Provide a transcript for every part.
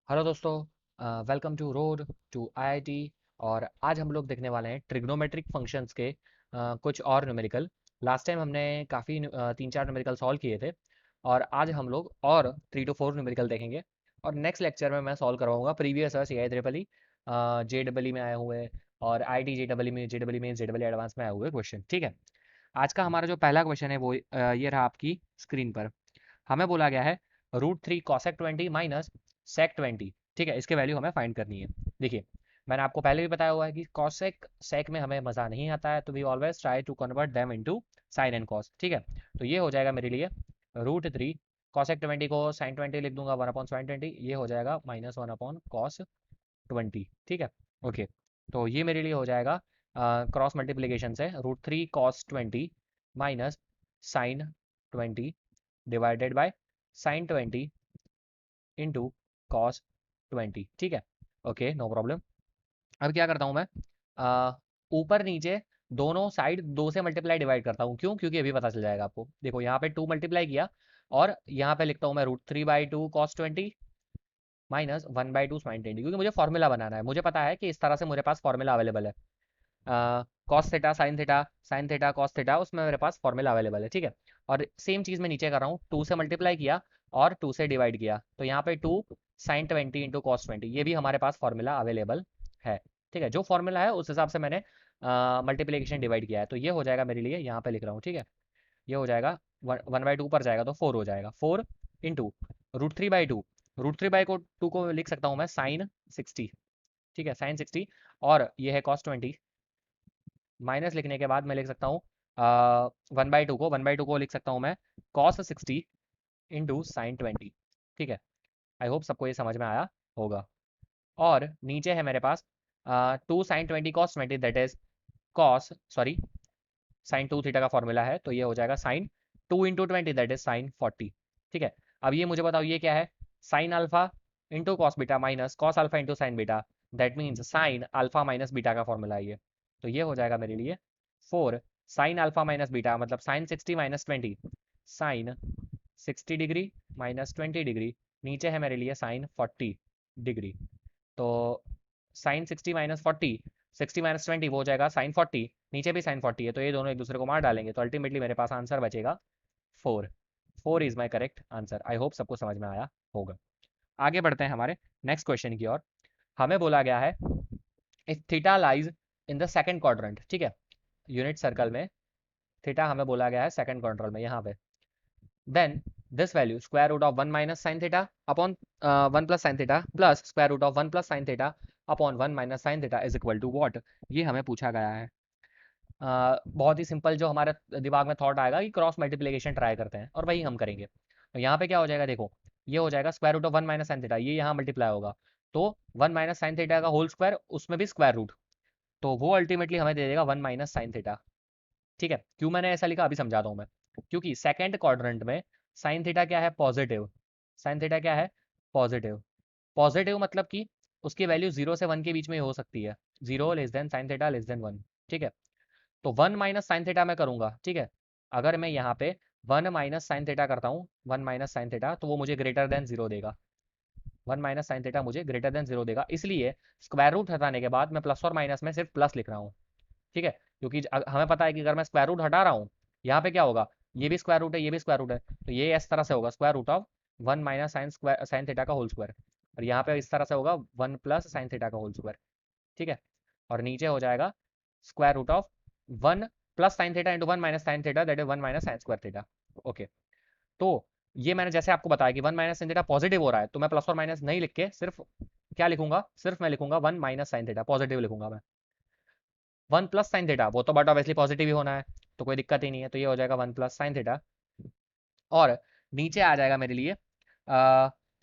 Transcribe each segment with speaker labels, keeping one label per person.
Speaker 1: Hello दोस्तों, welcome to road to IIT. और आज हम लोग देखने वाले हैं ट्रिग्नोमेट्रिक फंक्शंस के कुछ और न्यूमेरिकल। लास्ट टाइम हमने काफ़ी 3-4 न्यूमेरिकल सॉल्व किए थे और आज हम लोग और 3 to 4 न्यूमेरिकल देखेंगे। और नेक्स्ट लेक्चर में मैं सॉल्व करवाऊंगा previous C I triple E J double में आए हुए और आई टी जे डबल में जे डबल एडवांस में आए हुए क्वेश्चन। ठीक है, आज का हमारा जो पहला क्वेश्चन है वो ये रहा आपकी स्क्रीन पर। हमें बोला गया है √3 कॉसेक 20 माइनस सेक 20। ठीक है, इसके वैल्यू हमें फाइंड करनी है। देखिए, मैंने आपको पहले भी बताया हुआ है कि कॉसेक सेक में हमें मज़ा नहीं आता है, तो we always try to convert them into sine and cos. ठीक है, तो ये हो जाएगा मेरे लिए √3 कॉसेक 20 को साइन 20 लिख दूंगा 1/sin 20, ये हो जाएगा -1/cos 20। ठीक है, ओके। तो ये मेरे लिए हो जाएगा क्रॉस मल्टीप्लीकेशन से √3 cos 20 minus sin 20 divided by sin 20 into cos 20। ठीक है, ओके, नो प्रॉब्लम। अब क्या करता हूँ मैं, ऊपर नीचे दोनों साइड 2 से मल्टीप्लाई डिवाइड करता हूँ। क्यों? क्योंकि अभी पता चल जाएगा आपको। देखो, यहाँ पे 2 मल्टीप्लाई किया और यहाँ पे लिखता हूँ मैं √3/2 cos 20 माइनस 1/2 sin 20, क्योंकि मुझे फॉर्मूला बनाना है। मुझे पता है कि इस तरह से मेरे पास फॉर्मूला अवेलेबल है। Cos theta sign theta cos theta, उसमें मेरे पास फॉर्मूला अवेलेबल है। ठीक है, और सेम चीज़ मैं नीचे कर रहा हूँ, 2 से मल्टीप्लाई किया और 2 से डिवाइड किया, तो यहाँ पे 2 sin 20 इंटू cos 20, ये भी हमारे पास फॉर्मूला अवेलेबल है। ठीक है, जो फॉर्मूला है उस हिसाब से मैंने मल्टीप्लीकेशन डिवाइड किया है, तो ये हो जाएगा मेरे लिए, यहाँ पे लिख रहा हूँ। ठीक है, ये हो जाएगा 1/2 पर जाएगा तो 4 हो जाएगा। 4 इंटू √3/2, √3/2 को लिख सकता हूँ मैं sin 60। ठीक है, sin 60, और ये है cos 20। माइनस लिखने के बाद मैं लिख सकता हूँ 1/2 को लिख सकता हूँ मैं cos 60 इंटू sin 20। ठीक है, आई होप सबको ये समझ में आया होगा। और नीचे है मेरे पास 2 sin 20 cos 20, that is sin 2 theta का फॉर्मूला है, तो ये हो जाएगा sin 2 into 20, that is sin 40। ठीक है, अब ये मुझे बताओ ये क्या है, sine alpha into cos beta minus cos alpha into sine beta, that means sine alpha minus beta का फॉर्मूला है ये। तो ये हो जाएगा मेरे लिए 4 साइन अल्फा माइनस बीटा, मतलब sin 60 - 20, sin 60 डिग्री -20 डिग्री, नीचे है मेरे लिए sin 40 डिग्री। तो sin 60 - 40, 60 - 20 वो हो जाएगा sin 40, नीचे भी sin 40 है, तो ये दोनों एक दूसरे को मार डालेंगे, तो अल्टीमेटली मेरे पास आंसर बचेगा 4। 4 is my correct answer. I hope सबको समझ में आया होगा। आगे बढ़ते हैं हमारे नेक्स्ट क्वेश्चन की ओर। हमें बोला गया है if theta lies in the second quadrant. ठीक है, यूनिट सर्कल में थीटा हमें बोला गया है सेकंड क्वाड्रेंट में, यहाँ पे। Then this value square root of 1 minus sine theta upon 1 plus sine theta plus square root of 1 plus sine theta upon 1 minus sine theta is equal to what. ये हमें पूछा गया है। बहुत ही सिंपल जो हमारे दिमाग में थॉट आएगा कि क्रॉस मल्टीप्लिकेशन ट्राई करते हैं, और वही हम करेंगे। तो यहाँ पे क्या हो जाएगा, देखो, ये हो जाएगा square root of 1 minus sine theta, ये यहाँ मल्टीप्लाई होगा, तो 1 माइनस साइन थीटा का होल स्क्वायर, उसमें भी स्क्वायर रूट, तो वो अल्टीमेटली हमें दे देगा 1 माइनस साइन थीटा। ठीक है, क्यों मैंने ऐसा लिखा अभी समझाता हूँ मैं। क्योंकि सेकंड क्वाड्रेंट में साइन थीटा क्या है, पॉजिटिव। साइन थीटा क्या है, पॉजिटिव। पॉजिटिव मतलब कि उसकी वैल्यू 0 से 1 के बीच में ही हो सकती है, 0 < sin θ < 1। ठीक है, तो 1 माइनस साइन थीटा मैं करूंगा। ठीक है, अगर मैं यहाँ पे 1 माइनस साइन थीटा करता हूँ, 1 माइनस साइन थीटा, तो वो मुझे ग्रेटर देन 0 देगा। 1 माइनस साइन थीटा मुझे ग्रेटर देन 0 देगा, इसलिए स्क्वायर रूट हटाने के बाद मैं प्लस और माइनस में सिर्फ प्लस लिख रहा हूँ। ठीक है, क्योंकि हमें पता है कि अगर मैं स्क्वायर रूट हटा रहा हूँ, यहाँ पे क्या होगा, ये भी स्क्वायर रूट है, ये भी स्क्वायर रूट है, तो ये इस तरह से होगा square root of 1 minus sine theta का होल स्क्वायर, और यहाँ पे इस तरह से होगा 1 प्लस साइन थीटा का होल स्क्वायर। ठीक है, और नीचे हो जाएगा square root of 1 plus sine theta into 1 minus sine theta, that is 1 minus sine square theta. Okay, तो ये मैंने जैसे आपको बताया कि 1 माइनस साइन थीटा पॉजिटिव हो रहा है, तो मैं प्लस और माइनस नहीं लिख के सिर्फ क्या लिखूंगा, सिर्फ मैं लिखूंगा 1 माइनस साइन थीटा, पॉजिटिव लिखूंगा मैं। 1 प्लस साइन थीटा, वो तो बट ऑब्वियसली पॉजिटिव ही होना है, तो कोई दिक्कत ही नहीं है, तो ये हो जाएगा 1 प्लस साइन थीटा। और नीचे आ जाएगा मेरे लिए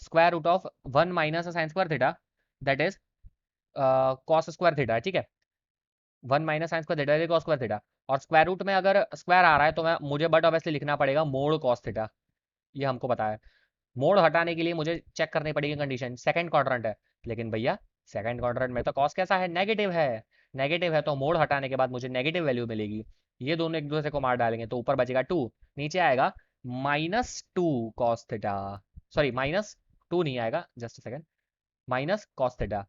Speaker 1: square root of 1 minus sine square theta, that is cos square theta. ठीक है, 1 minus sine square theta cos square theta, और स्क्वायर रूट में अगर स्क्वायर आ रहा है तो मुझे बट ऑब्वियसली लिखना पड़ेगा मोड कॉस थीटा, ये हमको पता है। मोड हटाने के लिए मुझे चेक करनी पड़ेगी कंडीशन, सेकंड क्वाड्रेंट है, लेकिन भैया सेकंड क्वाड्रेंट में तो कॉस कैसा है, नेगेटिव है। नेगेटिव है तो मोड हटाने के बाद मुझे नेगेटिव वैल्यू मिलेगी, ये दोनों एक दूसरे को मार डालेंगे, तो ऊपर बचेगा 2, नीचे आएगा -2 कॉस थीटा। सॉरी, -2 नहीं आएगा, just second, minus cos theta,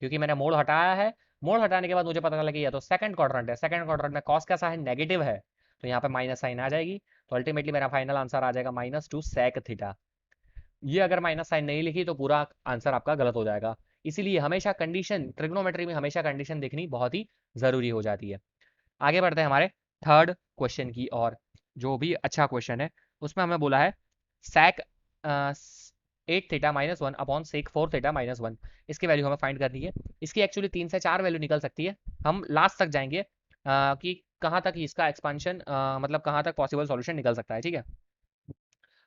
Speaker 1: क्योंकि मैंने मोड़ हटाया है। मोड़ हटाने के बाद मुझे पता चला कि यह तो सेकंड क्वाड्रेंट है, सेकंड क्वाड्रेंट में कॉस कैसा है, नेगेटिव है, तो यहाँ पे माइनस साइन आ जाएगी। तो अल्टीमेटली मेरा फाइनल आंसर आ जाएगा -2 सेक थीटा। ये अगर माइनस साइन नहीं लिखी तो पूरा आंसर आपका गलत हो जाएगा। इसीलिए हमेशा कंडीशन, ट्रिग्नोमेट्री में हमेशा कंडीशन देखनी बहुत ही जरूरी हो जाती है। आगे बढ़ते हैं हमारे थर्ड क्वेश्चन की, और जो भी अच्छा क्वेश्चन है उसमें हमें बोला है sec 8 theta -1 upon sec 4 theta -1, इसकी वैल्यू हमें फाइंड करनी है। इसकी एक्चुअली 3 से 4 वैल्यू निकल सकती है। हम लास्ट तक जाएंगे कि कहाँ तक इसका एक्सपांशन, मतलब कहाँ तक पॉसिबल सॉल्यूशन निकल सकता है। ठीक है,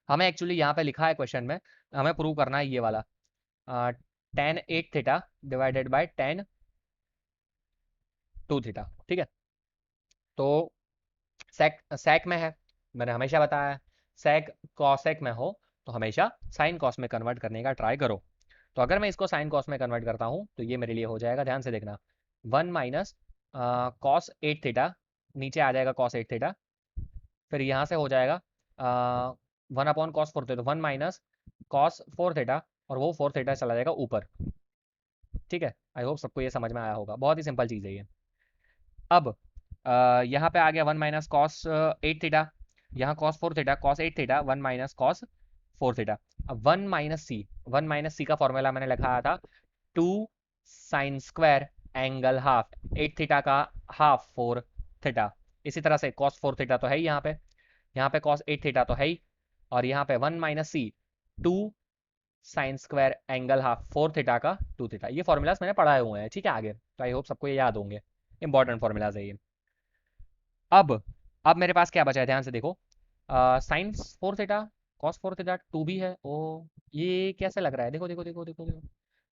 Speaker 1: हमें एक्चुअली यहाँ पे लिखा है क्वेश्चन में, हमें प्रूव करना है ये वाला tan 8 theta divided by tan 2 theta. ठीक है, तो सेक में है, मैंने हमेशा बताया है, सेक कॉसेक में हो तो हमेशा साइन कॉस में कन्वर्ट करने का ट्राई करो। तो अगर मैं इसको साइन कॉस में कन्वर्ट करता हूँ तो ये मेरे लिए हो जाएगा, ध्यान से देखना, 1 माइनस कॉस 8 थीटा, नीचे आ जाएगा कॉस 8 थीटा, फिर यहाँ से हो जाएगा 1/cos 4 theta, 1 minus cos 4 theta, और वो 4 थीटा चला जाएगा ऊपर। ठीक है, आई होप सबको ये समझ में आया होगा, बहुत ही सिंपल चीज़ है ये। अब यहाँ पे आ गया 1 माइनस कॉस 8 थीटा, यहाँ cos 4 theta, cos 8 theta, 1 minus cos 4 theta. अब 1 माइनस सी का फॉर्मूला मैंने लिखा था 2 sine square angle half, 8 theta का हाफ 4 थीटा। इसी तरह से कॉस 4 थीटा तो है ही यहाँ पे कॉस 8 थीटा तो है ही, और यहाँ पे 1 - c 2 sine square angle half 4 theta का 2 थीटा। ये फॉर्मूलाज मैंने पढ़ाए हुए हैं, ठीक है आगे, तो आई होप सबको ये याद होंगे, इंपॉर्टेंट फॉर्मूलाज है ये। अब अब मेरे पास क्या बचा है, ध्यान से देखो, साइन 4 थीटा कॉस 4 थीटा 2 भी है। ओ, ये कैसे लग रहा है, देखो देखो देखो देखो देखो,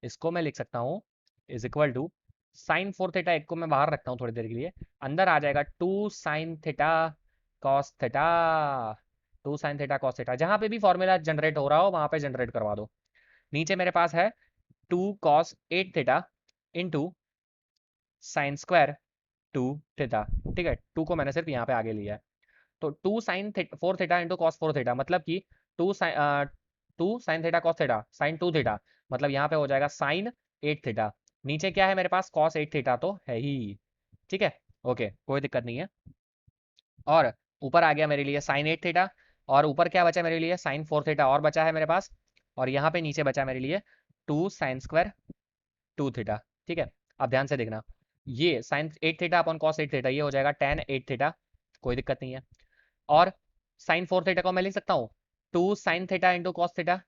Speaker 1: इसको मैं लिख सकता हूँ is equal to sine 4 theta, एक को मैं बाहर रखता हूँ थोड़ी देर के लिए, अंदर आ जाएगा 2 sine theta cos theta, 2 sine theta cos theta. जहां पे भी फॉर्मूला जनरेट हो रहा हो वहां पे जनरेट करवा दो। नीचे मेरे पास है 2 cos 8 theta into sine square 2 theta. ठीक है, 2 को मैंने सिर्फ यहाँ पे आगे लिया है, तो 2 sine 4 theta into cos 4 theta, मतलब कि 2 sine theta cos theta sine 2 theta, मतलब यहाँ पे हो जाएगा साइन 8 थीटा। नीचे क्या है मेरे पास, कॉस 8 थीटा तो है ही। ठीक है, ओके, कोई दिक्कत नहीं है। और ऊपर आ गया मेरे लिए साइन 8 थीटा, और ऊपर क्या बचा मेरे लिए, साइन 4 थीटा और बचा है मेरे पास, और यहाँ पे नीचे बचा मेरे लिए 2 साइन स्क्वायर 2 थीटा। ठीक है, अब ध्यान से देखना, ये sine 8 theta upon cos 8 theta, ये हो जाएगा tan 8 थीटा, कोई दिक्कत नहीं है। और साइन 4 थीटा को मैं लिख सकता हूँ 2 sine theta into cos theta,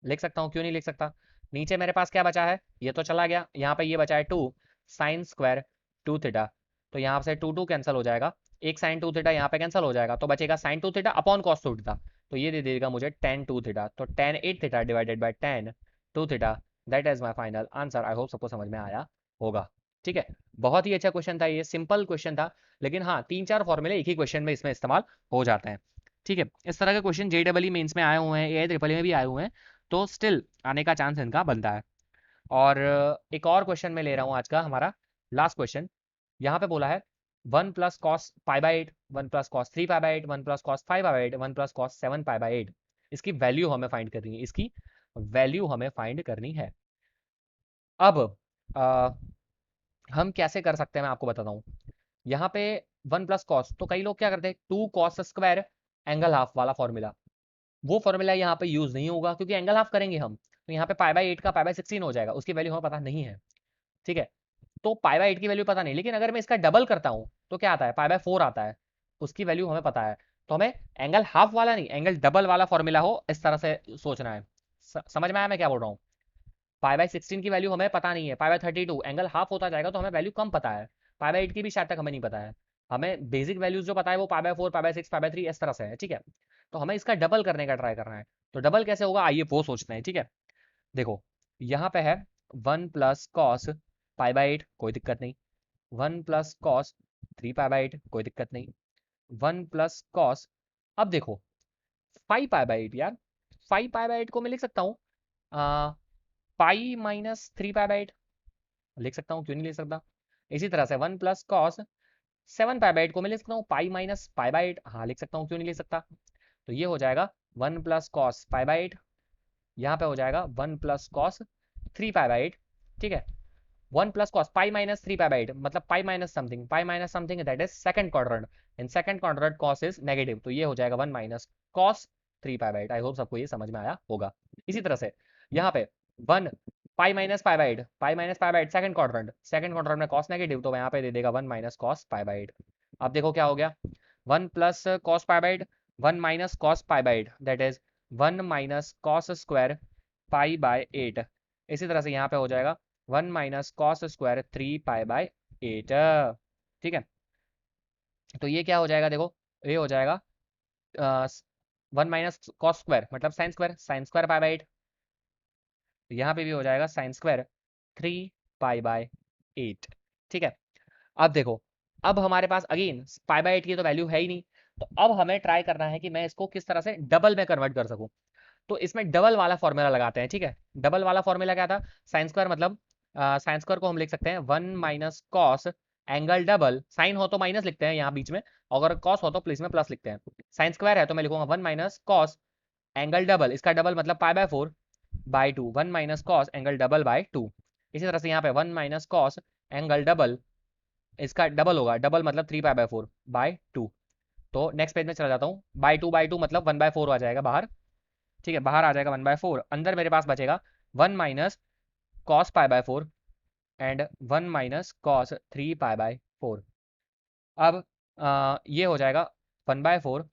Speaker 1: लिख सकता हूँ, क्यों नहीं लिख सकता। नीचे मेरे पास क्या बचा है, ये तो चला गया, यहाँ पे ये बचा है 2 साइन स्क्वायर 2 थीटा, तो यहाँ से 2 2 कैंसिल हो जाएगा, एक साइन 2 थीटा यहाँ पे कैंसिल हो जाएगा, तो बचेगा sine 2 theta upon cos 2 theta, तो ये दे देगा मुझे tan 2 थीटा, तो tan 8 theta divided by tan 2 theta, that is my final answer. I hope सबको समझ में आया होगा। ठीक है, बहुत ही अच्छा क्वेश्चन था, ये सिंपल क्वेश्चन था, लेकिन हाँ 3 4 फॉर्मूले एक ही क्वेश्चन में इसमें इस्तेमाल हो जाते हैं। ठीक है, इस तरह के क्वेश्चन JEE मेंस में आए हुए हैं, AI में भी आए हुए हैं, तो स्टिल आने का चांस इनका बनता है। और एक और क्वेश्चन मैं ले रहा हूँ आज का हमारा लास्ट क्वेश्चन। यहाँ पे बोला है 1 + cos π/8, 1 + cos 3π/8, 1 + cos 5/8, 1 + cos 7π/8, इसकी वैल्यू हमें फाइंड करनी है, इसकी वैल्यू हमें फाइंड करनी है। अब आ, हम कैसे कर सकते हैं मैं आपको बताता हूँ। यहाँ पे 1 + cos, तो कई लोग क्या करते हैं 2 cos² एंगल हाफ वाला फॉर्मूला, वो फॉर्मूला यहाँ पे यूज नहीं होगा, क्योंकि एंगल हाफ करेंगे हम, तो यहाँ पे π/8 का π/16 हो जाएगा, उसकी वैल्यू हमें पता नहीं है। ठीक है, तो π/8 की वैल्यू पता नहीं, लेकिन अगर मैं इसका डबल करता हूँ तो क्या आता है, π/4 आता है, उसकी वैल्यू हमें पता है। तो हमें एंगल हाफ वाला नहीं, एंगल डबल वाला फॉर्मूला हो, इस तरह से सोचना है। समझ में आया मैं क्या बोल रहा हूँ। π/16 की वैल्यू हमें पता नहीं है, π/32 एंगल हाफ होता जाएगा तो हमें वैल्यू कम पता है, π/8 की भी शायद तक हमें नहीं पता है। हमें बेसिक वैल्यूज जो पता है वो π/4 π/6 π/3 इस तरह से है। ठीक है, तो हमें इसका डबल करने का ट्राई करना है, तो डबल कैसे होगा आइए वो सोचते हैं। ठीक है, देखो यहाँ पे है 1 + cos π/8, कोई दिक्कत नहीं, 1 + cos 3π/8, कोई दिक्कत नहीं, 1 + cos, अब देखो 5π/8, यार 5π/8 को मैं लिख सकता हूँ π - 3π/8, लिख सकता हूँ, क्यों नहीं लिख सकता। इसी तरह से 1 + cos 7π/8 को मैं लिख सकता हूँ π - π/8, हाँ लिख सकता हूँ, क्यों नहीं लिख सकता। तो ये हो जाएगा 1 + cos π/8 यहाँ पे हो जाएगा 1 प्लस कॉस 3 पाई/8, ठीक है। 1 प्लस कॉस पाई माइनस 3 पाई/8 मतलब pi minus something that is second quadrant. In second quadrant cos is negative, तो ये हो जाएगा 1 माइनस कॉस 3 पाई/8। आई होप सबको ये समझ में आया होगा। इसी तरह से यहाँ पे 1 पाई माइनस पाई/8 सेकंड क्वाड्रेंट में कॉस नेगेटिव, तो यहाँ पे दे देगा 1 माइनस कॉस पाई/8। अब देखो क्या हो गया, 1 plus cos pi 1 minus cos pi that is 1 minus cos square pi. इसी तरह से यहाँ पे हो जाएगा 1 माइनस कॉस स्क्वायर 3 पाई/8, ठीक है। तो ये क्या हो जाएगा, देखो ये हो जाएगा 1 माइनस कॉस स्क्वायर मतलब साइन स्क्वायर पाई/8, यहाँ पे भी हो जाएगा साइन स्क्वायर 3 पाई/8, ठीक है। अब देखो, अब हमारे पास अगेन पाई/8 की तो वैल्यू है ही नहीं, तो अब हमें ट्राई करना है कि मैं इसको किस तरह से डबल में कन्वर्ट कर सकूं। तो इसमें डबल वाला फॉर्मूला लगाते हैं, ठीक है। डबल वाला फॉर्मूला क्या था, साइन स्क्वायर मतलब साइन स्क्वायर को हम लिख सकते हैं 1 minus cos angle double, sine हो तो माइनस लिखते हैं यहाँ बीच में, अगर कॉस हो तो प्लस में प्लस लिखते हैं। साइन स्क्वायर है तो मैं लिखूंगा 1 माइनस कॉस एंगल डबल, इसका डबल मतलब पाई/4/2, 1 minus cos angle double by 2। इसी तरह से यहाँ पे 1 माइनस कॉस एंगल डबल, इसका डबल होगा, डबल मतलब 3 पाई/4/2। तो नेक्स्ट पेज में चला जाता हूँ, बाई 2 मतलब 1/4 आ जाएगा बाहर, ठीक है, बाहर आ जाएगा 1/4। अंदर मेरे पास बचेगा 1 minus cos pi and 1 minus cos 3 pi. अब ये हो जाएगा 1/4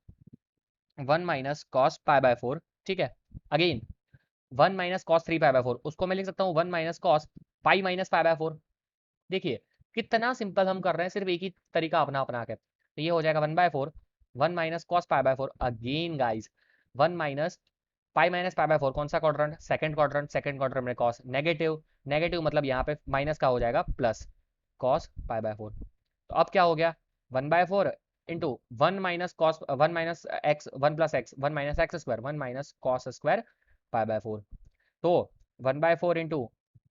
Speaker 1: 1 माइनस कॉस पाई/4, ठीक है। अगेन 1 माइनस कॉस 3 पाई/4, उसको मैं लिख सकता हूँ 1 माइनस कॉस पाई माइनस पाई/4। देखिए कितना सिंपल हम कर रहे हैं, सिर्फ एक ही तरीका अपना अपना के। तो ये हो जाएगा 1/4 1 minus cos pi, again guys 1 minus pi कौन सा क्वाड्रेंट, सेकंड क्वाड्रेंट में कॉस नेगेटिव, नेगेटिव मतलब यहाँ पे माइनस का हो जाएगा प्लस कॉस पाई/4। तो अब क्या हो गया, 1/4 into 1 minus cos 1 minus x 1 plus x 1 minus x square 1 minus cos square pi. तो 1/4 into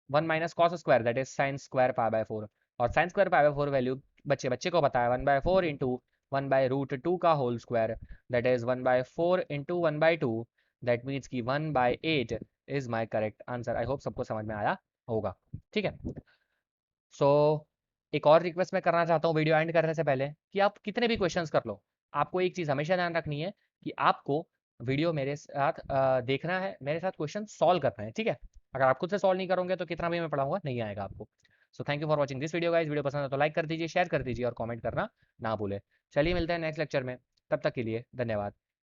Speaker 1: 1 minus cos square that is sine square pi, और साइन स्क्वायर पाई/4 वैल्यू बच्चे बच्चे को बताया 1/4 इंटू 1/√2 का whole square that is 1/4 into 1/2, that means की 1/8 is my correct answer. I hope सबको समझ में आया होगा, ठीक है। सो एक और रिक्वेस्ट मैं करना चाहता हूँ वीडियो एंड करने से पहले, कि आप कितने भी क्वेश्चंस कर लो, आपको एक चीज़ हमेशा ध्यान रखनी है कि आपको वीडियो मेरे साथ देखना है, मेरे साथ क्वेश्चन सॉल्व करना है, ठीक है। अगर आप खुद से सॉल्व नहीं करोगे तो कितना भी मैं पढ़ाऊंगा नहीं आएगा आपको। So thank you for watching this video guys. Video पसंद है तो लाइक कर दीजिए, शेयर कर दीजिए और कमेंट करना ना भूले। चलिए मिलते हैं नेक्स्ट लेक्चर में, तब तक के लिए धन्यवाद।